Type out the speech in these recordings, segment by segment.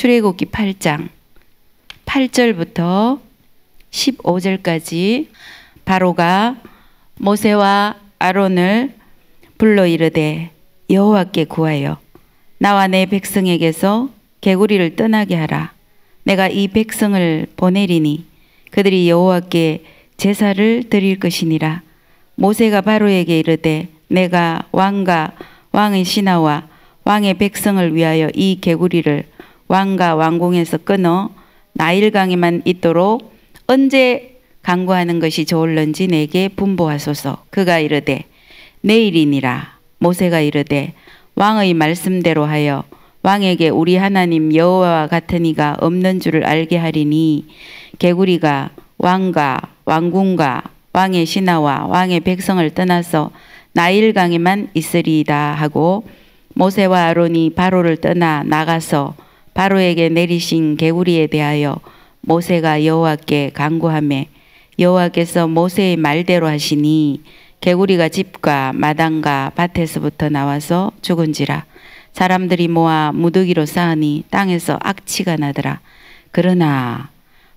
출애굽기 8장 8절부터 15절까지 바로가 모세와 아론을 불러 이르되 여호와께 구하여 나와 내 백성에게서 개구리를 떠나게 하라. 내가 이 백성을 보내리니 그들이 여호와께 제사를 드릴 것이니라. 모세가 바로에게 이르되 내가 왕과 왕의 신하와 왕의 백성을 위하여 이 개구리를 왕과 왕궁에서 끊어 나일강에만 있도록 언제 강구하는 것이 좋을런지 내게 분부하소서. 그가 이르되 내일이니라. 모세가 이르되 왕의 말씀대로 하여 왕에게 우리 하나님 여호와와 같은 이가 없는 줄을 알게 하리니 개구리가 왕과 왕궁과 왕의 신하와 왕의 백성을 떠나서 나일강에만 있으리이다 하고 모세와 아론이 바로를 떠나 나가서 바로에게 내리신 개구리에 대하여 모세가 여호와께 간구하매 여호와께서 모세의 말대로 하시니 개구리가 집과 마당과 밭에서부터 나와서 죽은지라. 사람들이 모아 무더기로 쌓으니 땅에서 악취가 나더라. 그러나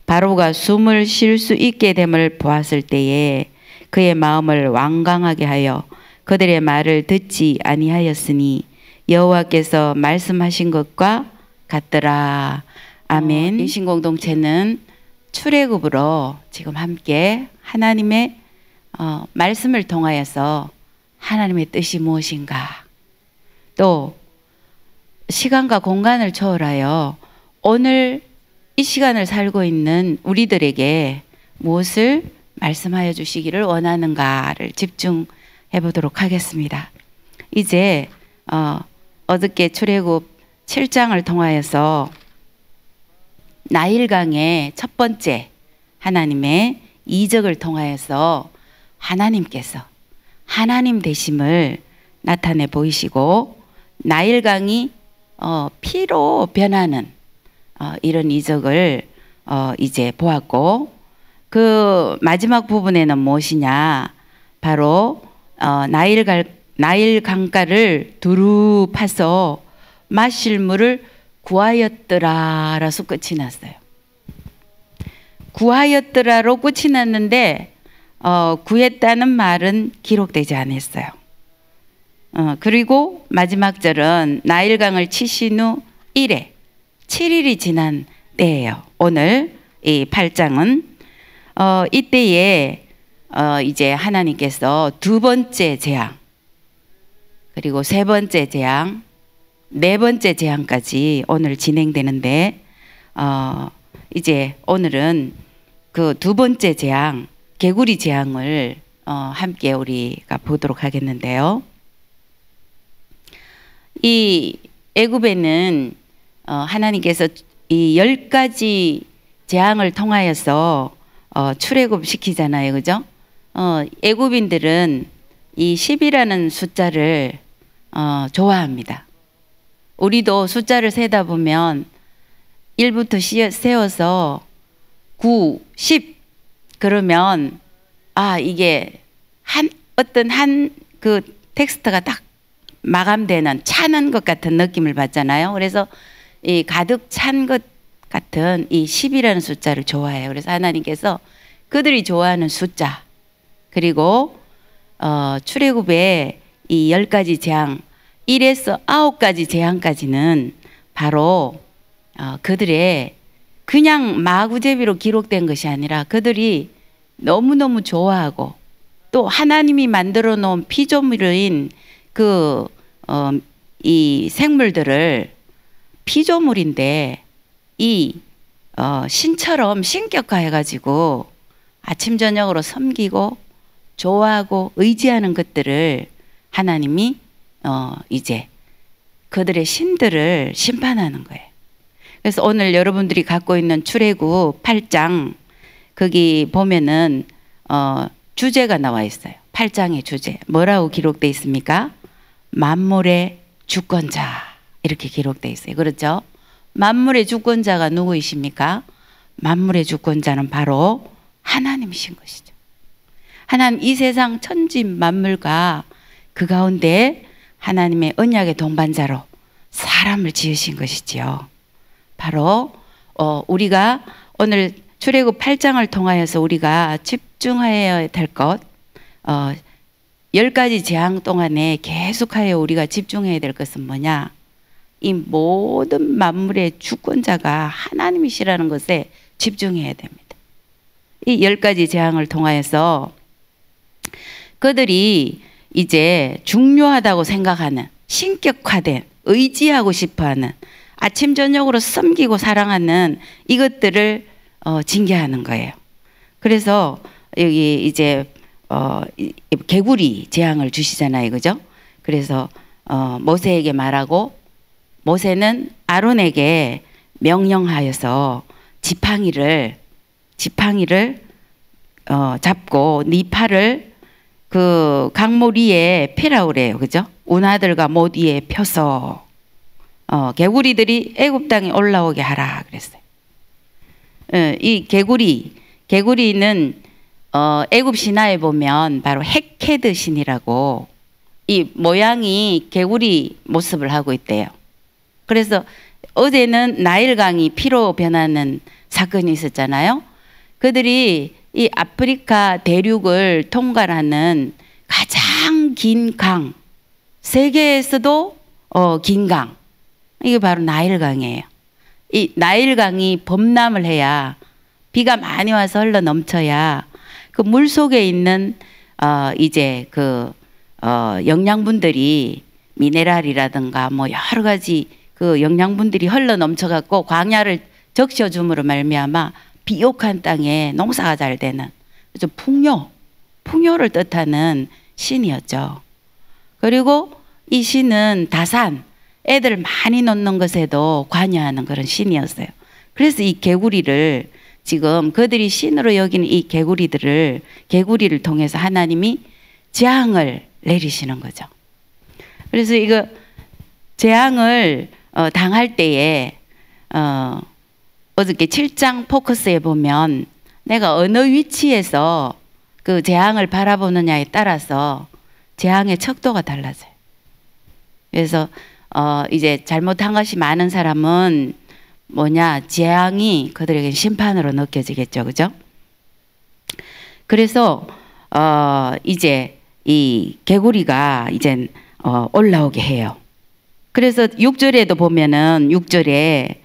바로가 숨을 쉴 수 있게 됨을 보았을 때에 그의 마음을 완강하게 하여 그들의 말을 듣지 아니하였으니 여호와께서 말씀하신 것과 같더라. 아멘. 인신공동체는 출애굽으로 지금 함께 하나님의 말씀을 통하여서 하나님의 뜻이 무엇인가, 또 시간과 공간을 초월하여 오늘 이 시간을 살고 있는 우리들에게 무엇을 말씀하여 주시기를 원하는가를 집중해 보도록 하겠습니다. 이제 어저께 출애굽 7장을 통하여서 나일강의 첫 번째 하나님의 이적을 통하여서 하나님께서 하나님 되심을 나타내 보이시고 나일강이 피로 변하는 이런 이적을 이제 보았고, 그 마지막 부분에는 무엇이냐, 바로 나일강가를 두루 파서 마실 물을 구하였더라라서 끝이 났어요. 구하였더라로 끝이 났는데 구했다는 말은 기록되지 않았어요. 그리고 마지막 절은 나일강을 치신 후 1회 7일이 지난 때예요. 오늘 이 8장은 이때에 이제 하나님께서 두 번째 재앙, 그리고 세 번째 재앙, 네 번째 재앙까지 오늘 진행되는데 이제 오늘은 그 두 번째 재앙, 개구리 재앙을 함께 우리가 보도록 하겠는데요. 이 애굽에는 하나님께서 이 10가지 재앙을 통하여서 출애굽 시키잖아요, 그죠? 애굽인들은 이 10이라는 숫자를 좋아합니다. 우리도 숫자를 세다 보면 1부터 세워서 9, 10 그러면 이게 어떤 한 그 텍스트가 딱 마감되는 차는 것 같은 느낌을 받잖아요. 그래서 이 가득 찬 것 같은 이 10이라는 숫자를 좋아해요. 그래서 하나님께서 그들이 좋아하는 숫자, 그리고 출애굽의 이 10가지 재앙, 1에서 9가지 재앙까지는 바로 그들의 그냥 마구제비로 기록된 것이 아니라 그들이 너무너무 좋아하고 또 하나님이 만들어 놓은 피조물인 이 생물들을, 피조물인데 이 신처럼 신격화해 가지고 아침 저녁으로 섬기고 좋아하고 의지하는 것들을 하나님이 이제 그들의 신들을 심판하는 거예요. 그래서 오늘 여러분들이 갖고 있는 출애굽 8장 거기 보면은 주제가 나와 있어요. 8장의 주제 뭐라고 기록되어 있습니까? 만물의 주권자, 이렇게 기록되어 있어요. 그렇죠? 만물의 주권자가 누구이십니까? 만물의 주권자는 바로 하나님이신 것이죠. 하나님, 이 세상 천지 만물과 그 가운데 하나님의 언약의 동반자로 사람을 지으신 것이지요. 바로 우리가 오늘 출애굽 8장을 통하여서 우리가 집중해야 될 것, 10가지 재앙 동안에 계속하여 우리가 집중해야 될 것은 뭐냐? 이 모든 만물의 주권자가 하나님이시라는 것에 집중해야 됩니다. 이 10가지 재앙을 통하여서 그들이 이제 중요하다고 생각하는, 신격화된, 의지하고 싶어하는, 아침 저녁으로 섬기고 사랑하는 이것들을 징계하는 거예요. 그래서 여기 이제 개구리 재앙을 주시잖아요, 그죠? 그래서 모세에게 말하고, 모세는 아론에게 명령하여서 지팡이를 잡고 네 팔을 그 강물 위에 펴라 그래요, 그죠? 운하들과 못 위에 펴서 개구리들이 애굽 땅에 올라오게 하라 그랬어요. 이 개구리는 애굽 신화에 보면 바로 헤케드 신이라고 이 모양이 개구리 모습을 하고 있대요. 그래서 어제는 나일강이 피로 변하는 사건이 있었잖아요. 그들이 이 아프리카 대륙을 통과하는 가장 긴 강, 세계에서도 긴 강, 이게 바로 나일강이에요. 이 나일강이 범람을 해야, 비가 많이 와서 흘러 넘쳐야 그 물 속에 있는 이제 그 영양분들이, 미네랄이라든가 뭐 여러 가지 그 영양분들이 흘러 넘쳐 갖고 광야를 적셔줌으로 말미암아 비옥한 땅에 농사가 잘 되는, 그래서 풍요를 뜻하는 신이었죠. 그리고 이 신은 다산, 애들 많이 놓는 것에도 관여하는 그런 신이었어요. 그래서 이 개구리를, 지금 그들이 신으로 여기는 이 개구리를 통해서 하나님이 재앙을 내리시는 거죠. 그래서 이거 재앙을 당할 때에 어저께 7장 포커스에 보면 내가 어느 위치에서 그 재앙을 바라보느냐에 따라서 재앙의 척도가 달라져요. 그래서 이제 잘못한 것이 많은 사람은 뭐냐, 재앙이 그들에게 심판으로 느껴지겠죠, 그죠? 그래서 이제 이 개구리가 이제 올라오게 해요. 그래서 6절에도 보면은 6절에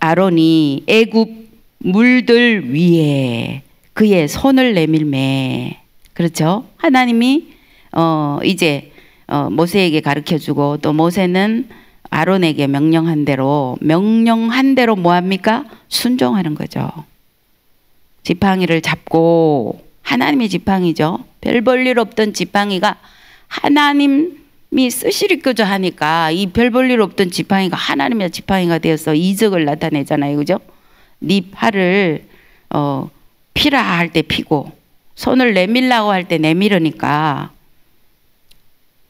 아론이 애굽 물들 위에 그의 손을 내밀매, 그렇죠? 하나님이 이제 모세에게 가르쳐주고, 또 모세는 아론에게 명령한 대로 뭐합니까? 순종하는 거죠. 지팡이를 잡고, 하나님의 지팡이죠. 별 볼 일 없던 지팡이가 하나님이 쓰시리거저 하니까 이 별 볼 일 없던 지팡이가 하나님의 지팡이가 되어서 이적을 나타내잖아요, 그죠? 네 팔을 피라 할 때 피고, 손을 내밀라고 할 때 내밀으니까,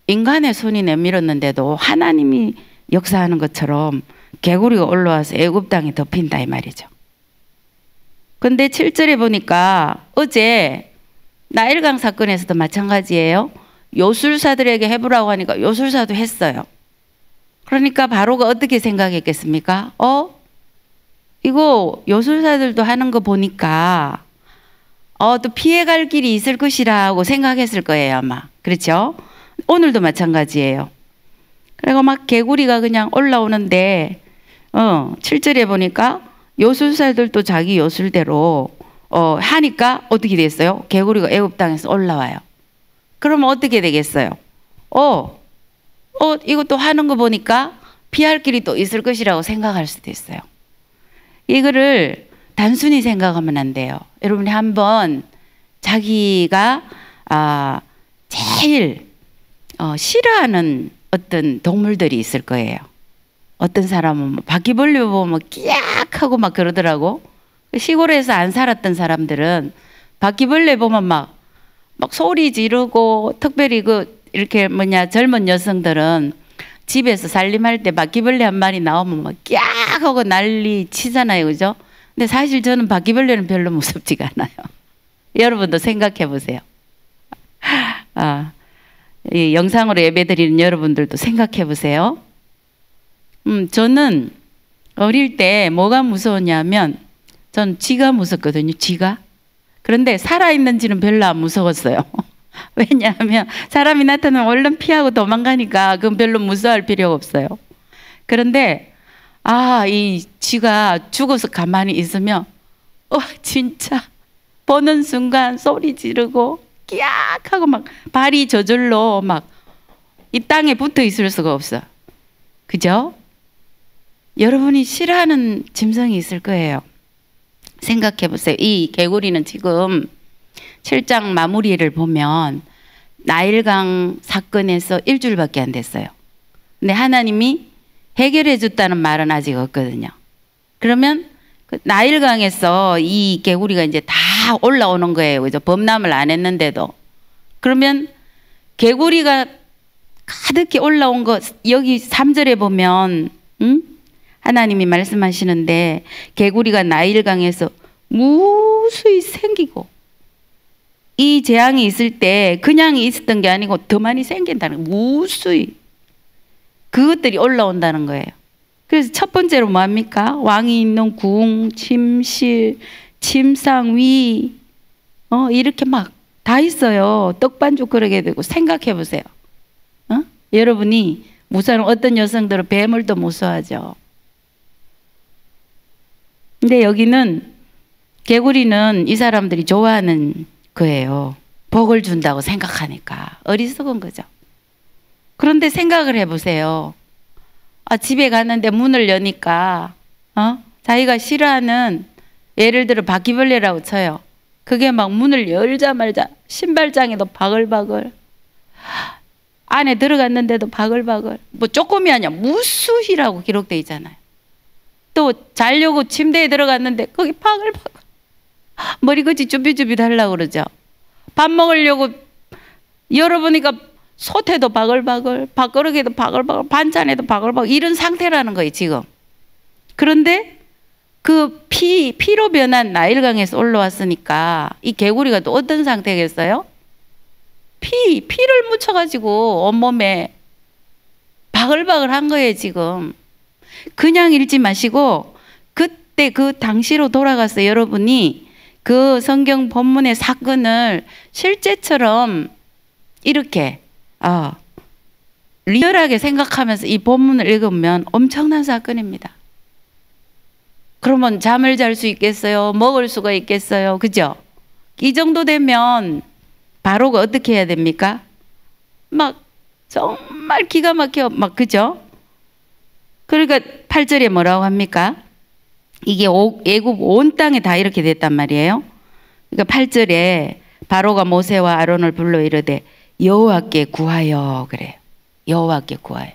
인간의 손이 내밀었는데도 하나님이 역사하는 것처럼 개구리가 올라와서 애굽 땅에 덮인다 이 말이죠. 근데 7절에 보니까 어제 나일강 사건에서도 마찬가지예요. 요술사들에게 해보라고 하니까 요술사도 했어요. 그러니까 바로가 어떻게 생각했겠습니까? 이거 요술사들도 하는 거 보니까 또 피해갈 길이 있을 것이라고 생각했을 거예요, 아마. 그렇죠? 오늘도 마찬가지예요. 그리고 막 개구리가 그냥 올라오는데 7절에 보니까 요술사들도 자기 요술대로 하니까 어떻게 됐어요? 개구리가 애굽 땅에서 올라와요. 그러면 어떻게 되겠어요? 이것도 하는 거 보니까 피할 길이 또 있을 것이라고 생각할 수도 있어요. 이거를 단순히 생각하면 안 돼요. 여러분이 한번 자기가 제일 싫어하는 어떤 동물들이 있을 거예요. 어떤 사람은 바퀴벌레 보면 끼악 하고 막 그러더라고. 시골에서 안 살았던 사람들은 바퀴벌레 보면 막 소리 지르고, 특별히 이렇게 젊은 여성들은 집에서 살림할 때 바퀴벌레 한 마리 나오면 막 끼악 하고 난리 치잖아요, 그죠? 근데 사실 저는 바퀴벌레는 별로 무섭지가 않아요. 여러분도 생각해 보세요. 이 영상으로 예배드리는 여러분들도 생각해 보세요. 저는 어릴 때 뭐가 무서웠냐면 전 쥐가 무섭거든요. 쥐가. 그런데 살아있는지는 별로 안 무서웠어요. 왜냐하면 사람이 나타나면 얼른 피하고 도망가니까 그건 별로 무서워할 필요가 없어요. 그런데 이 쥐가 죽어서 가만히 있으면 진짜 보는 순간 소리 지르고 끼악 하고 막 발이 저절로 막 이 땅에 붙어 있을 수가 없어. 그죠? 여러분이 싫어하는 짐승이 있을 거예요. 생각해 보세요. 이 개구리는 지금 7장 마무리를 보면 나일강 사건에서 일주일밖에 안 됐어요. 근데 하나님이 해결해 줬다는 말은 아직 없거든요. 그러면 그 나일강에서 이 개구리가 이제 다 올라오는 거예요. 그죠? 범람을 안 했는데도. 그러면 개구리가 가득히 올라온 거 여기 3절에 보면 하나님이 말씀하시는데 개구리가 나일강에서 무수히 생기고 이 재앙이 있을 때 그냥 있었던 게 아니고 더 많이 생긴다는 거예요. 무수히 그것들이 올라온다는 거예요. 그래서 첫 번째로 뭐합니까? 왕이 있는 궁, 침실, 침상 위 이렇게 막 다 있어요. 떡반죽 그러게 되고. 생각해 보세요. 여러분이 무서운 어떤 여성들은 뱀을 더 무서워하죠. 근데 여기는 개구리는 이 사람들이 좋아하는 거예요. 복을 준다고 생각하니까. 어리석은 거죠. 그런데 생각을 해보세요. 집에 갔는데 문을 여니까 자기가 싫어하는 예를 들어 바퀴벌레라고 쳐요. 그게 막 문을 열자마자 신발장에도 바글바글 안에 들어갔는데도 바글바글 뭐 조금이 아니야 무수히라고 기록되어 있잖아요. 또 자려고 침대에 들어갔는데 거기 바글바글 머리끝이 쭈비쭈비 달라고 그러죠. 밥 먹으려고 열어보니까 솥에도 바글바글 밥그릇에도 바글바글 반찬에도 바글바글 이런 상태라는 거예요 지금. 그런데 그 피로 변한 나일강에서 올라왔으니까 이 개구리가 또 어떤 상태겠어요? 피를 묻혀가지고 온몸에 바글바글한 거예요 지금. 그냥 읽지 마시고 그때 그 당시로 돌아가서 여러분이 그 성경 본문의 사건을 실제처럼 이렇게 리얼하게 생각하면서 이 본문을 읽으면 엄청난 사건입니다. 그러면 잠을 잘 수 있겠어요? 먹을 수가 있겠어요? 그죠? 이 정도 되면 바로가 어떻게 해야 됩니까? 막 정말 기가 막혀 막 그죠? 그러니까 8절에 뭐라고 합니까? 이게 애굽 온 땅에 다 이렇게 됐단 말이에요. 그러니까 8절에 바로가 모세와 아론을 불러 이르되 여호와께 구하여 그래요. 여호와께 구하여.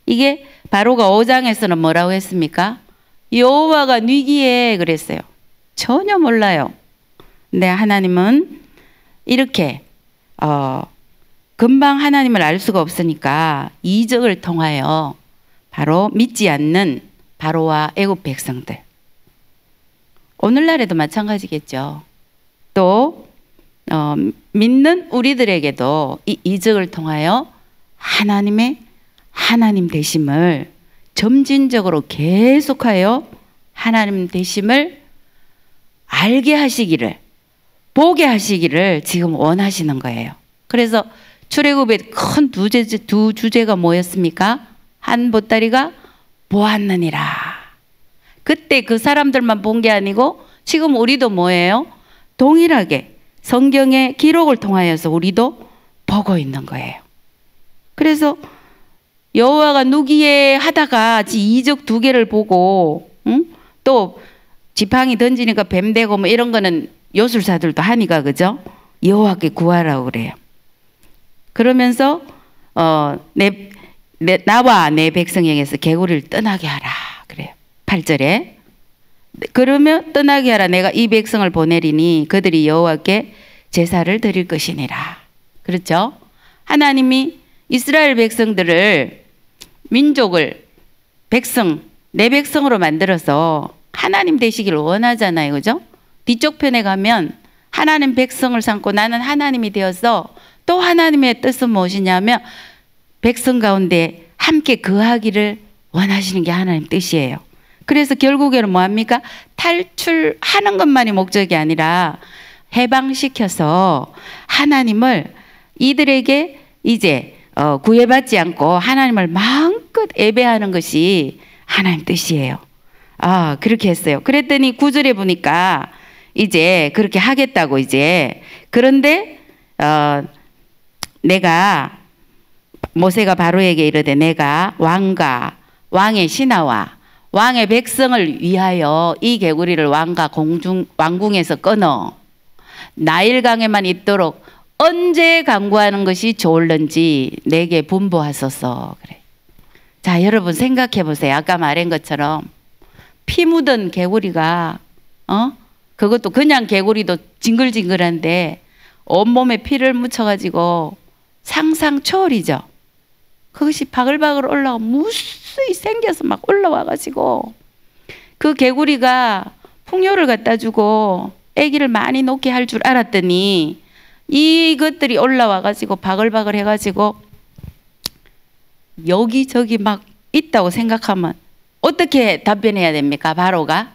이게 바로가 5장에서는 뭐라고 했습니까? 여호와가 뉘기에 그랬어요. 전혀 몰라요. 근데 하나님은 이렇게 금방 하나님을 알 수가 없으니까 이적을 통하여 바로 믿지 않는 바로와 애굽 백성들. 오늘날에도 마찬가지겠죠. 또 믿는 우리들에게도 이 이적을 통하여 하나님의 하나님 되심을 점진적으로 계속하여 하나님 되심을 알게 하시기를 보게 하시기를 지금 원하시는 거예요. 그래서 출애굽의 큰 두 주제가 뭐였습니까? 한 보따리가 보았느니라. 그때 그 사람들만 본 게 아니고 지금 우리도 뭐예요? 동일하게 성경의 기록을 통하여서 우리도 보고 있는 거예요. 그래서 여호와가 누기에 하다가 이적 2개를 보고 또 지팡이 던지니까 뱀 되고 뭐 이런 거는 요술사들도 하니까 그죠? 여호와께 구하라고 그래요. 그러면서 나와 내 백성에게서 개구리를 떠나게 하라 그래요. 8절에 그러면 떠나게 하라. 내가 이 백성을 보내리니 그들이 여호와께 제사를 드릴 것이니라. 그렇죠? 하나님이 이스라엘 백성들을 민족을 내 백성으로 만들어서 하나님 되시기를 원하잖아요. 그죠? 뒤쪽 편에 가면 하나님 백성을 삼고 나는 하나님이 되어서 또 하나님의 뜻은 무엇이냐면 백성 가운데 함께 거하기를 원하시는 게 하나님 뜻이에요. 그래서 결국에는 뭐합니까? 탈출하는 것만이 목적이 아니라 해방시켜서 하나님을 이들에게 이제 구애받지 않고 하나님을 마음껏 예배하는 것이 하나님 뜻이에요. 아, 그렇게 했어요. 그랬더니 9절에 보니까 이제 그렇게 하겠다고 이제. 그런데 내가 모세가 바로에게 이르되 내가 왕과 왕의 신하와 왕의 백성을 위하여 이 개구리를 왕과 왕궁에서 끊어 나일강에만 있도록 언제 강구하는 것이 좋을는지 내게 분부하소서. 그래. 자, 여러분 생각해 보세요. 아까 말한 것처럼 피 묻은 개구리가 그것도 그냥 개구리도 징글징글한데 온몸에 피를 묻혀가지고 상상 초월이죠. 그것이 바글바글 올라가 무수히 생겨서 막 올라와가지고 그 개구리가 풍요를 갖다 주고 아기를 많이 놓게 할 줄 알았더니 이것들이 올라와가지고 바글바글 해가지고 여기저기 막 있다고 생각하면 어떻게 답변해야 됩니까? 바로가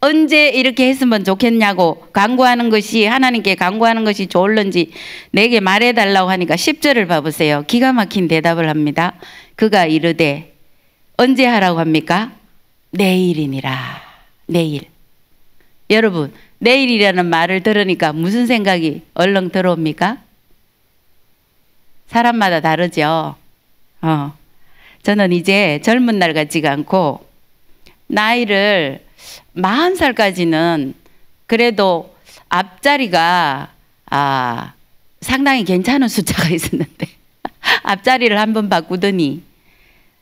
언제 이렇게 했으면 좋겠냐고 간구하는 것이 하나님께 간구하는 것이 좋을는지 내게 말해달라고 하니까 10절을 봐보세요. 기가 막힌 대답을 합니다. 그가 이르되 언제 하라고 합니까? 내일이니라. 내일. 여러분 내일이라는 말을 들으니까 무슨 생각이 얼렁 들어옵니까? 사람마다 다르죠. 저는 이제 젊은 날 같지가 않고 나이를 40살까지는 그래도 앞자리가 상당히 괜찮은 숫자가 있었는데 앞자리를 한 번 바꾸더니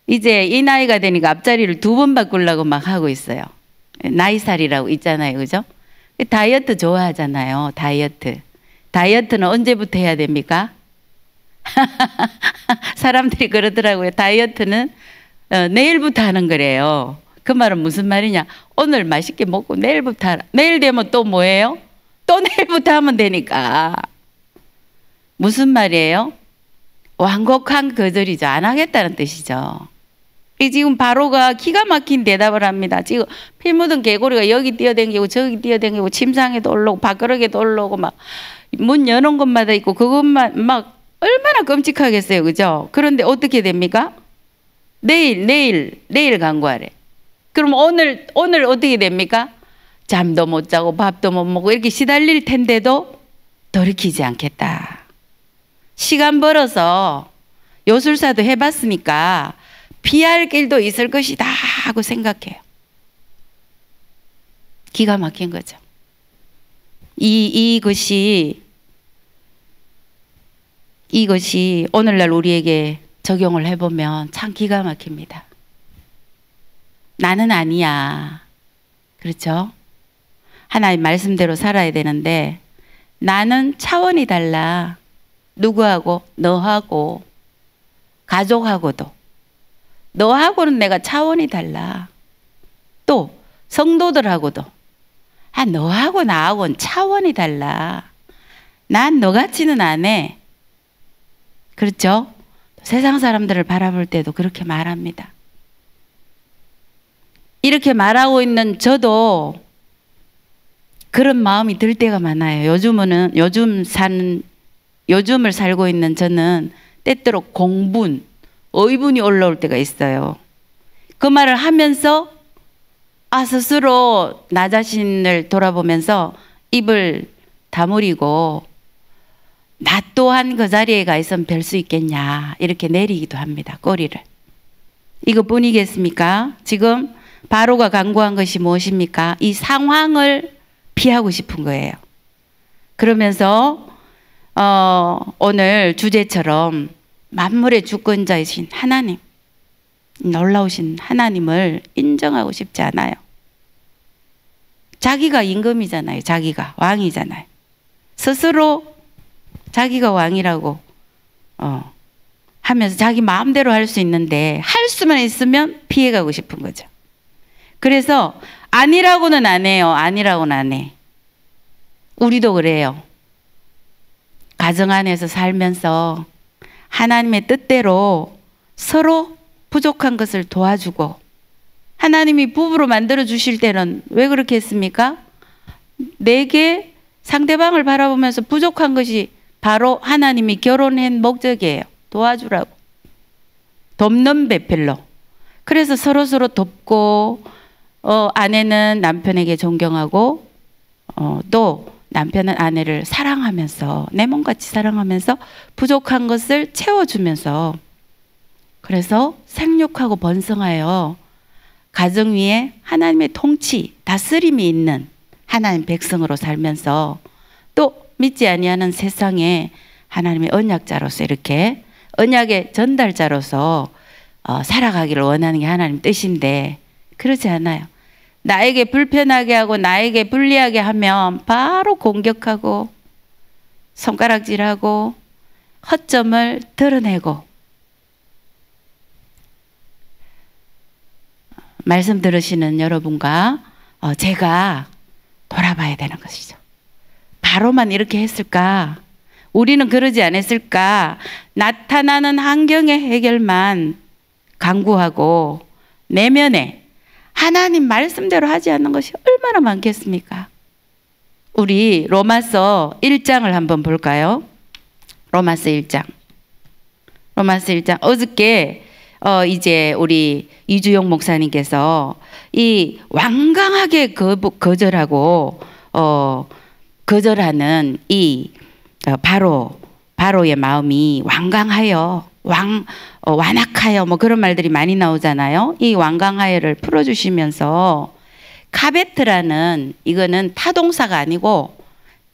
이제 이 나이가 되니까 앞자리를 2번 바꾸려고 막 하고 있어요. 나이살이라고 있잖아요. 그죠? 다이어트 좋아하잖아요. 다이어트는 언제부터 해야 됩니까? 사람들이 그러더라고요. 다이어트는 내일부터 하는 거래요. 그 말은 무슨 말이냐? 오늘 맛있게 먹고 내일부터 하라. 내일 되면 또 뭐예요? 또 내일부터 하면 되니까. 무슨 말이에요? 완곡한 거절이죠. 안 하겠다는 뜻이죠. 지금 바로가 기가 막힌 대답을 합니다. 지금 피 묻은 개구리가 여기 뛰어다니고 저기 뛰어다니고 침상에도 올라오고 밥그릇에도 올라오고 막 문 여는 곳마다 있고 그것만 막 얼마나 끔찍하겠어요. 그죠? 그런데 어떻게 됩니까? 내일 간구하래. 그럼 오늘 어떻게 됩니까? 잠도 못 자고 밥도 못 먹고 이렇게 시달릴 텐데도 돌이키지 않겠다. 시간 벌어서 요술사도 해봤으니까 피할 길도 있을 것이다 하고 생각해요. 기가 막힌 거죠. 이것이 오늘날 우리에게 적용을 해보면 참 기가 막힙니다. 나는 아니야. 그렇죠? 하나님 말씀대로 살아야 되는데 나는 차원이 달라. 누구하고? 너하고 가족하고도. 너하고는 내가 차원이 달라. 또 성도들하고도. 너하고 나하고는 차원이 달라. 난 너같지는 않아. 그렇죠? 세상 사람들을 바라볼 때도 그렇게 말합니다. 이렇게 말하고 있는 저도 그런 마음이 들 때가 많아요. 요즘을 살고 있는 저는 때때로 공분, 의분이 올라올 때가 있어요. 그 말을 하면서 스스로 나 자신을 돌아보면서 입을 다물이고 나 또한 그 자리에 가 있으면 별 수 있겠냐 이렇게 내리기도 합니다. 꼬리를. 이것뿐이겠습니까? 지금 바로가 간구한 것이 무엇입니까? 이 상황을 피하고 싶은 거예요. 그러면서 오늘 주제처럼 만물의 주권자이신 하나님, 놀라우신 하나님을 인정하고 싶지 않아요. 자기가 임금이잖아요. 자기가 왕이잖아요. 스스로 자기가 왕이라고 하면서 자기 마음대로 할 수 있는데 할 수만 있으면 피해가고 싶은 거죠. 그래서 아니라고는 안 해요. 아니라고는 안 해. 우리도 그래요. 가정 안에서 살면서 하나님의 뜻대로 서로 부족한 것을 도와주고 하나님이 부부로 만들어 주실 때는 왜 그렇게 했습니까? 내게 상대방을 바라보면서 부족한 것이 바로 하나님이 결혼한 목적이에요. 도와주라고. 돕는 배필로. 그래서 서로서로 돕고 아내는 남편에게 존경하고 또 남편은 아내를 사랑하면서 내 몸같이 사랑하면서 부족한 것을 채워주면서 그래서 생육하고 번성하여 가정 위에 하나님의 통치, 다스림이 있는 하나님 백성으로 살면서 또 믿지 아니하는 세상에 하나님의 언약자로서 이렇게 언약의 전달자로서 살아가기를 원하는 게 하나님 뜻인데 그러지 않아요. 나에게 불편하게 하고 나에게 불리하게 하면 바로 공격하고 손가락질하고 허점을 드러내고 말씀 들으시는 여러분과 제가 돌아봐야 되는 것이죠. 바로만 이렇게 했을까? 우리는 그러지 않았을까? 나타나는 환경의 해결만 강구하고 내면에 하나님 말씀대로 하지 않는 것이 얼마나 많겠습니까? 우리 로마서 1장을 한번 볼까요? 로마서 1장. 로마서 1장. 어저께 이제 우리 이주용 목사님께서 이 완강하게 거절하고 거절하는 이 바로의 마음이 완강하여 완악하여 뭐 그런 말들이 많이 나오잖아요. 이 완강하여를 풀어주시면서 카베트라는 이거는 타동사가 아니고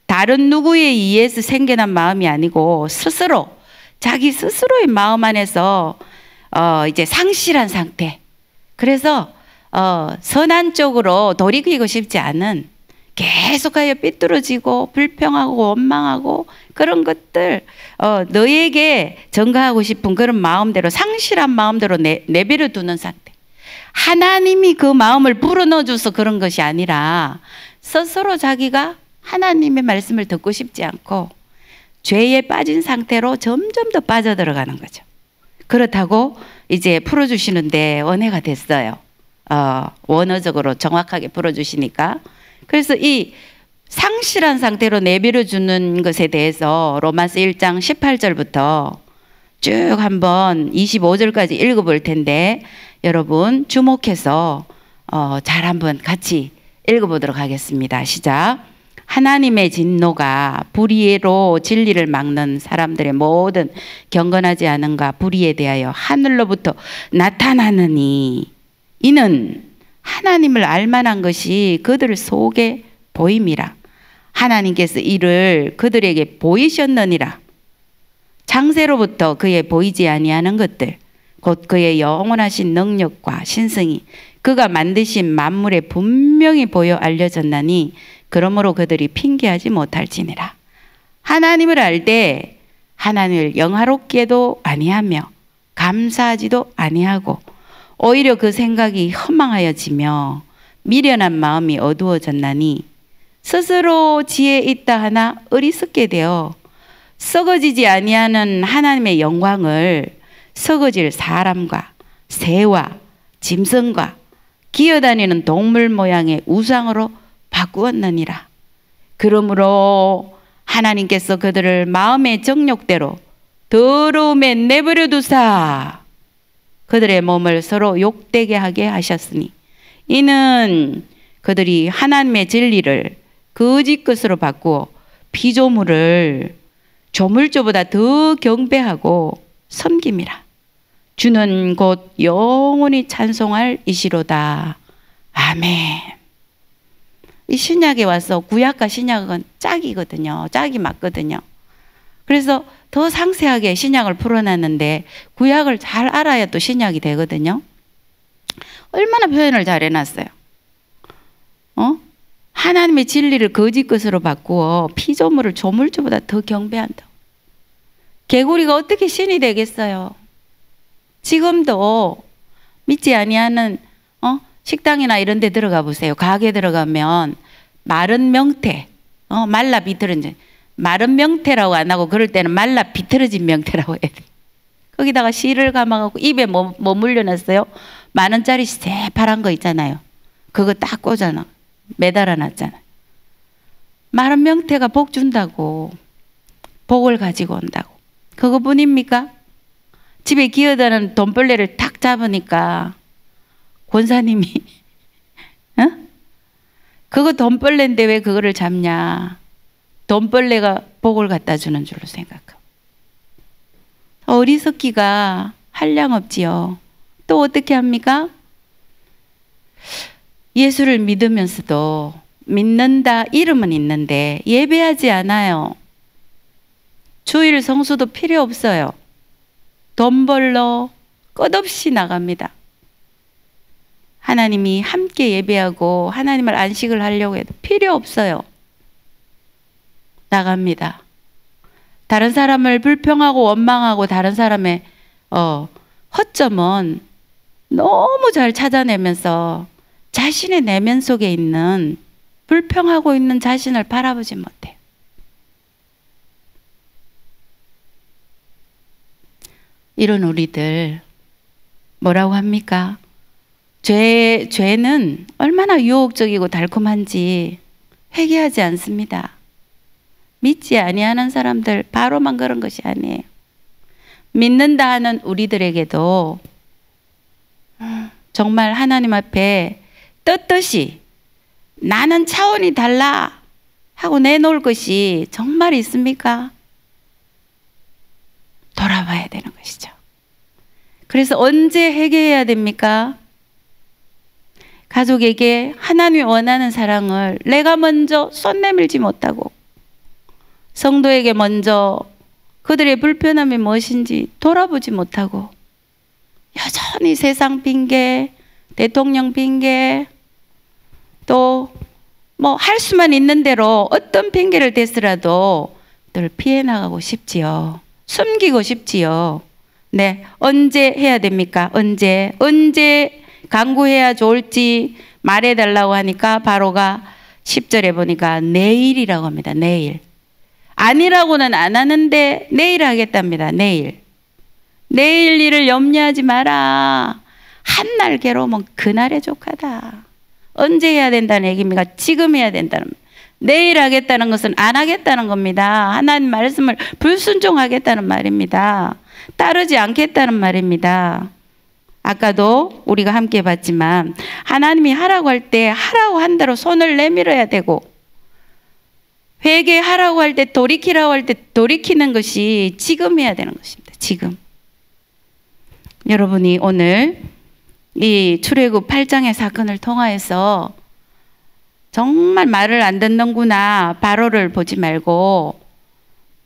다른 누구에 의해서 생겨난 마음이 아니고 스스로 자기 스스로의 마음 안에서 이제 상실한 상태. 그래서 선한 쪽으로 돌이키고 싶지 않은 계속하여 삐뚤어지고 불평하고 원망하고 그런 것들 너에게 전가하고 싶은 그런 마음대로 상실한 마음대로 내버려 두는 상태. 하나님이 그 마음을 불어넣어줘서 그런 것이 아니라 스스로 자기가 하나님의 말씀을 듣고 싶지 않고 죄에 빠진 상태로 점점 더 빠져들어가는 거죠. 그렇다고 이제 풀어주시는데 원해가 됐어요. 원어적으로 정확하게 풀어주시니까. 그래서 이 상실한 상태로 내버려 주는 것에 대해서 로마서 1장 18절부터 쭉 한번 25절까지 읽어볼 텐데 여러분 주목해서 잘 한번 같이 읽어보도록 하겠습니다. 시작. 하나님의 진노가 불의로 진리를 막는 사람들의 모든 경건하지 않은가 불의에 대하여 하늘로부터 나타나느니 이는 하나님을 알만한 것이 그들 속에 보임이라. 하나님께서 이를 그들에게 보이셨느니라. 창세로부터 그의 보이지 아니하는 것들 곧 그의 영원하신 능력과 신성이 그가 만드신 만물에 분명히 보여 알려졌나니 그러므로 그들이 핑계하지 못할지니라. 하나님을 알 때 하나님을 영화롭게도 아니하며 감사하지도 아니하고 오히려 그 생각이 허망하여지며 미련한 마음이 어두워졌나니 스스로 지혜 있다 하나 어리석게 되어 썩어지지 아니하는 하나님의 영광을 썩어질 사람과 새와 짐승과 기어다니는 동물 모양의 우상으로 바꾸었느니라. 그러므로 하나님께서 그들을 마음의 정욕대로 더러움에 내버려 두사 그들의 몸을 서로 욕되게 하게 하셨으니 이는 그들이 하나님의 진리를 거짓 것으로 바꾸어 피조물을 조물주보다 더 경배하고 섬김이라. 주는 곧 영원히 찬송할 이시로다. 아멘. 이 신약에 와서 구약과 신약은 짝이거든요. 짝이 맞거든요. 그래서 더 상세하게 신약을 풀어놨는데 구약을 잘 알아야 또 신약이 되거든요. 얼마나 표현을 잘 해놨어요. 하나님의 진리를 거짓 것으로 바꾸어 피조물을 조물주보다 더 경배한다. 개구리가 어떻게 신이 되겠어요? 지금도 믿지 아니하는 식당이나 이런 데 들어가 보세요. 가게 들어가면 마른 명태, 말라 비틀어진 마른 명태라고 안 하고 그럴 때는 말라 비틀어진 명태라고 해야 돼. 거기다가 실을 감아갖고 입에 뭐 물려놨어요? 10,000원짜리 새파란 거 있잖아요. 그거 딱 꽂아놔. 매달아 놨잖아요. 마른 명태가 복 준다고. 복을 가지고 온다고. 그거뿐입니까? 집에 기어다니는 돈벌레를 탁 잡으니까 권사님이 어? 그거 돈벌레인데 왜 그거를 잡냐. 돈벌레가 복을 갖다 주는 줄로 생각하고. 어리석기가 한량없지요. 또 어떻게 합니까? 예수를 믿으면서도 믿는다 이름은 있는데 예배하지 않아요. 주일 성수도 필요 없어요. 돈 벌러 끝없이 나갑니다. 하나님이 함께 예배하고 하나님을 안식을 하려고 해도 필요 없어요. 나갑니다. 다른 사람을 불평하고 원망하고 다른 사람의 허점은 너무 잘 찾아내면서 자신의 내면 속에 있는 불평하고 있는 자신을 바라보지 못해요. 이런 우리들 뭐라고 합니까? 죄는 얼마나 유혹적이고 달콤한지 회개하지 않습니다. 믿지 아니하는 사람들 바로만 그런 것이 아니에요. 믿는다 하는 우리들에게도 정말 하나님 앞에 떳떳이 나는 차원이 달라 하고 내놓을 것이 정말 있습니까? 돌아봐야 되는 것이죠. 그래서 언제 회개해야 됩니까? 가족에게 하나님이 원하는 사랑을 내가 먼저 손 내밀지 못하고 성도에게 먼저 그들의 불편함이 무엇인지 돌아보지 못하고 여전히 세상 핑계, 대통령 핑계, 또 뭐 할 수만 있는 대로 어떤 핑계를 대서라도 늘 피해 나가고 싶지요. 숨기고 싶지요. 네, 언제 해야 됩니까? 언제 강구해야 좋을지 말해달라고 하니까 바로가 10절에 보니까 내일이라고 합니다. 내일. 아니라고는 안 하는데 내일 하겠답니다. 내일. 내일 일을 염려하지 마라. 한날 괴로우면 그날에 족하다. 언제 해야 된다는 얘기입니까? 지금 해야 된다는 겁니다. 내일 하겠다는 것은 안 하겠다는 겁니다. 하나님 말씀을 불순종하겠다는 말입니다. 따르지 않겠다는 말입니다. 아까도 우리가 함께 봤지만 하나님이 하라고 할 때 하라고 한 대로 손을 내밀어야 되고 회개하라고 할 때 돌이키라고 할 때 돌이키는 것이 지금 해야 되는 것입니다. 지금. 여러분이 오늘 이 출애굽 8장의 사건을 통하여서 정말 말을 안 듣는구나 바로를 보지 말고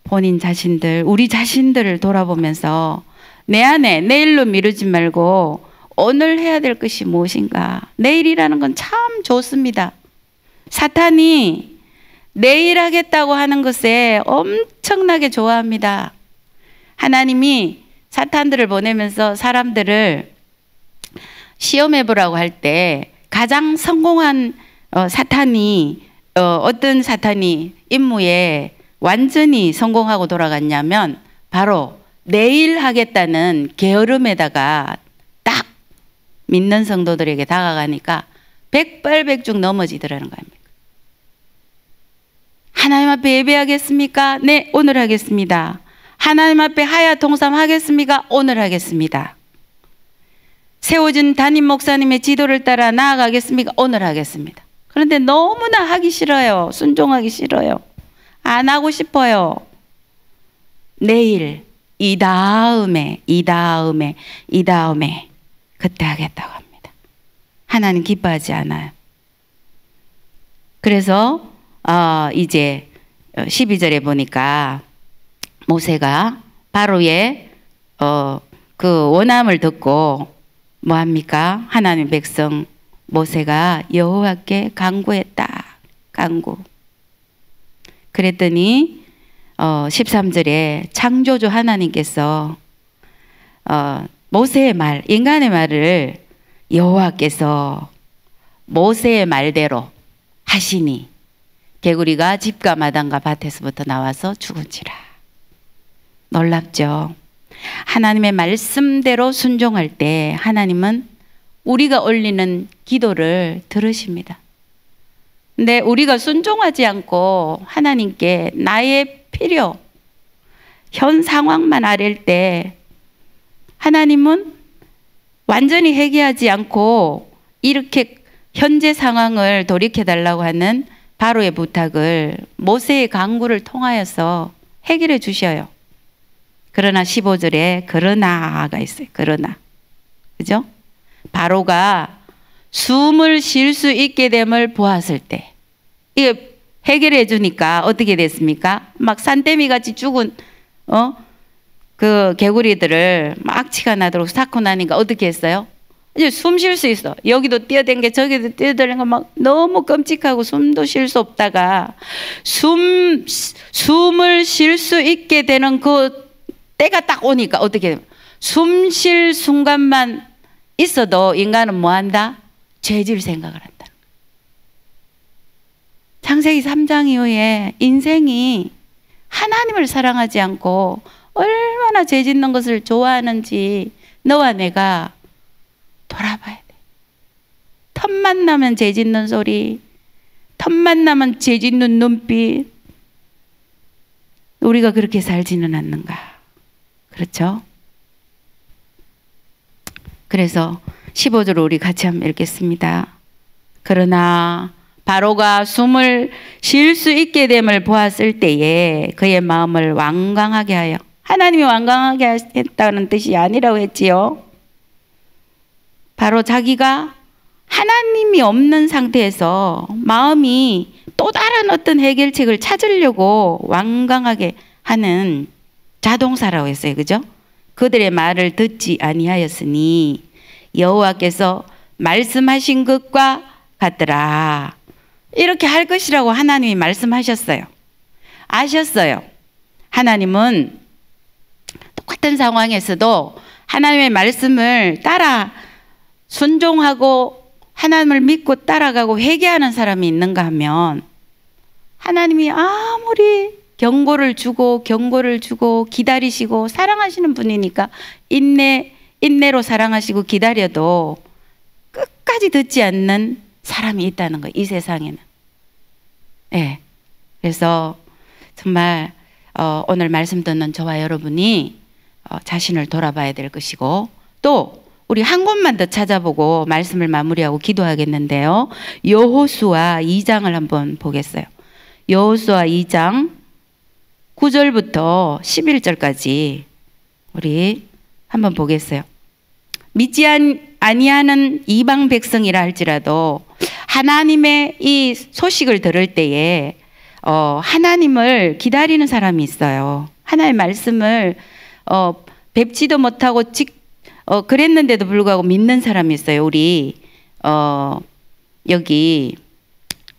본인 자신들, 우리 자신들을 돌아보면서 내 안에 내일로 미루지 말고 오늘 해야 될 것이 무엇인가. 내일이라는 건 참 좋습니다. 사탄이 내일 하겠다고 하는 것에 엄청나게 좋아합니다. 하나님이 사탄들을 보내면서 사람들을 시험해 보라고 할 때 가장 성공한 사탄이 어떤 사탄이 임무에 완전히 성공하고 돌아갔냐면 바로 내일 하겠다는 게으름에다가 딱 믿는 성도들에게 다가가니까 백발백중 넘어지더라는 겁니다. 하나님 앞에 예배하겠습니까? 네, 오늘 하겠습니다. 하나님 앞에 하야 통삼 하겠습니까? 오늘 하겠습니다. 세워진 담임 목사님의 지도를 따라 나아가겠습니까? 오늘 하겠습니다. 그런데 너무나 하기 싫어요. 순종하기 싫어요. 안 하고 싶어요. 내일, 이 다음에 그때 하겠다고 합니다. 하나님 기뻐하지 않아요. 그래서 이제 12절에 보니까 모세가 바로의 그 원함을 듣고 뭐 합니까? 하나님 백성 모세가 여호와께 간구했다. 간구. 그랬더니 13절에 창조주 하나님께서 모세의 말, 인간의 말을 여호와께서 모세의 말대로 하시니 개구리가 집과 마당과 밭에서부터 나와서 죽은지라. 놀랍죠? 하나님의 말씀대로 순종할 때 하나님은 우리가 올리는 기도를 들으십니다. 근데 우리가 순종하지 않고 하나님께 나의 필요, 현 상황만 아랠 때 하나님은 완전히 회개하지 않고 이렇게 현재 상황을 돌이켜달라고 하는 바로의 부탁을 모세의 간구를 통하여서 해결해 주셔요. 그러나 15절에 그러나가 있어요. 그러나. 그죠? 바로가 숨을 쉴 수 있게 됨을 보았을 때 이게 해결해 주니까 어떻게 됐습니까? 막 산더미 같이 죽은 그 개구리들을 막 치가 나도록 쌓고 나니까 어떻게 했어요? 이제 숨 쉴 수 있어. 여기도 뛰어댕겨 저기도 뛰어댕겨 막 너무 끔찍하고 숨도 쉴 수 없다가 숨을 쉴 수 있게 되는 그 때가 딱 오니까 어떻게 돼요? 숨 쉴 순간만 있어도 인간은 뭐 한다? 죄질 생각을 한다. 창세기 3장 이후에 인생이 하나님을 사랑하지 않고 얼마나 죄 짓는 것을 좋아하는지 너와 내가 돌아봐야 돼. 틈만 나면 죄 짓는 소리, 틈만 나면 죄 짓는 눈빛. 우리가 그렇게 살지는 않는가? 그렇죠? 그래서 15절을 우리 같이 한번 읽겠습니다. 그러나 바로가 숨을 쉴 수 있게 됨을 보았을 때에 그의 마음을 완강하게 하여, 하나님이 완강하게 했다는 뜻이 아니라고 했지요. 바로 자기가 하나님이 없는 상태에서 마음이 또 다른 어떤 해결책을 찾으려고 완강하게 하는 자동사라고 했어요. 그죠? 그들의 말을 듣지 아니하였으니 여호와께서 말씀하신 것과 같더라. 이렇게 할 것이라고 하나님이 말씀하셨어요. 아셨어요. 하나님은 똑같은 상황에서도 하나님의 말씀을 따라 순종하고 하나님을 믿고 따라가고 회개하는 사람이 있는가 하면 하나님이 아무리 경고를 주고 기다리시고 사랑하시는 분이니까 인내로 사랑하시고 기다려도 끝까지 듣지 않는 사람이 있다는 거예요. 이 세상에는. 네. 그래서 정말 오늘 말씀 듣는 저와 여러분이 자신을 돌아봐야 될 것이고 또 우리 한 곳만 더 찾아보고 말씀을 마무리하고 기도하겠는데요. 여호수아 2장을 한번 보겠어요. 여호수아 2장 9절부터 11절까지 우리 한번 보겠어요. 믿지 아니하는 이방 백성이라 할지라도 하나님의 이 소식을 들을 때에 하나님을 기다리는 사람이 있어요. 하나님의 말씀을 뵙지도 못하고 그랬는데도 불구하고 믿는 사람이 있어요. 우리 여기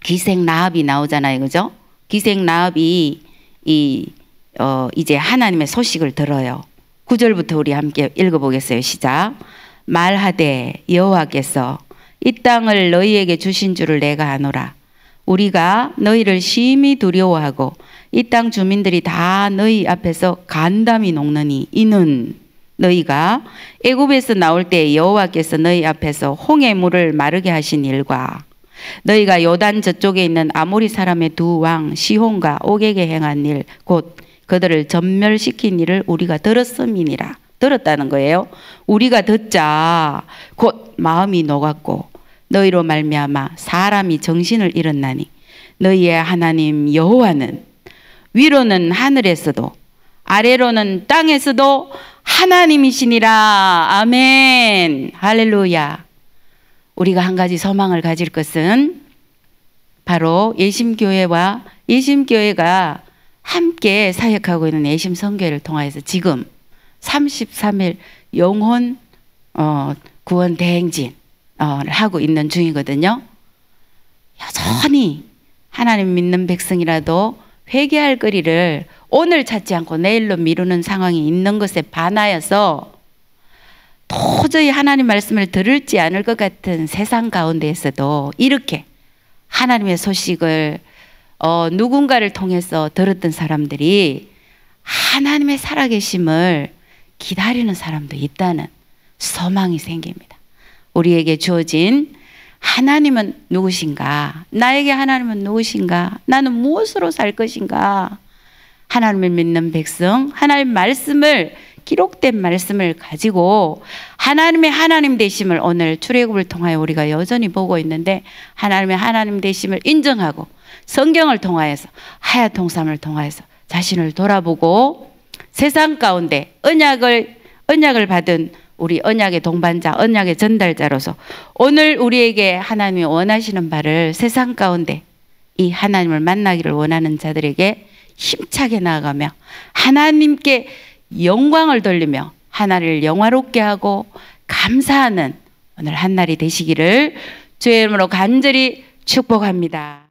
기생 라합이 나오잖아요. 그죠? 기생 라합이 이제 하나님의 소식을 들어요. 9절부터 우리 함께 읽어보겠어요. 시작. 말하되 여호와께서 이 땅을 너희에게 주신 줄을 내가 아노라. 우리가 너희를 심히 두려워하고 이 땅 주민들이 다 너희 앞에서 간담이 녹느니 이는 너희가 애굽에서 나올 때 여호와께서 너희 앞에서 홍해 물을 마르게 하신 일과 너희가 요단 저쪽에 있는 아모리 사람의 두 왕 시혼과 옥에게 행한 일 곧 그들을 전멸시킨 일을 우리가 들었음이니라. 들었다는 거예요. 우리가 듣자 곧 마음이 녹았고 너희로 말미암아 사람이 정신을 잃었나니 너희의 하나님 여호와는 위로는 하늘에서도 아래로는 땅에서도 하나님이시니라. 아멘. 할렐루야. 우리가 한 가지 소망을 가질 것은 바로 예심교회와 예심교회가 함께 사역하고 있는 예심선교회를 통해서 지금 33일 영혼 구원 대행진을 하고 있는 중이거든요. 여전히 하나님 믿는 백성이라도 회개할 거리를 오늘 찾지 않고 내일로 미루는 상황이 있는 것에 반하여서 도저히 하나님 말씀을 들을지 않을 것 같은 세상 가운데에서도 이렇게 하나님의 소식을 누군가를 통해서 들었던 사람들이 하나님의 살아계심을 기다리는 사람도 있다는 소망이 생깁니다. 우리에게 주어진 하나님은 누구신가? 나에게 하나님은 누구신가? 나는 무엇으로 살 것인가? 하나님을 믿는 백성, 하나님 말씀을, 기록된 말씀을 가지고 하나님의 하나님 되심을 오늘 출애굽을 통하여 우리가 여전히 보고 있는데, 하나님의 하나님 되심을 인정하고 성경을 통하여서, 하야통삼을 통하여서 자신을 돌아보고 세상 가운데 언약을 받은 우리 언약의 동반자, 언약의 전달자로서 오늘 우리에게 하나님이 원하시는 바를 세상 가운데 이 하나님을 만나기를 원하는 자들에게 힘차게 나아가며 하나님께 영광을 돌리며 하나님을 영화롭게 하고 감사하는 오늘 한날이 되시기를 주의 이름으로 간절히 축복합니다.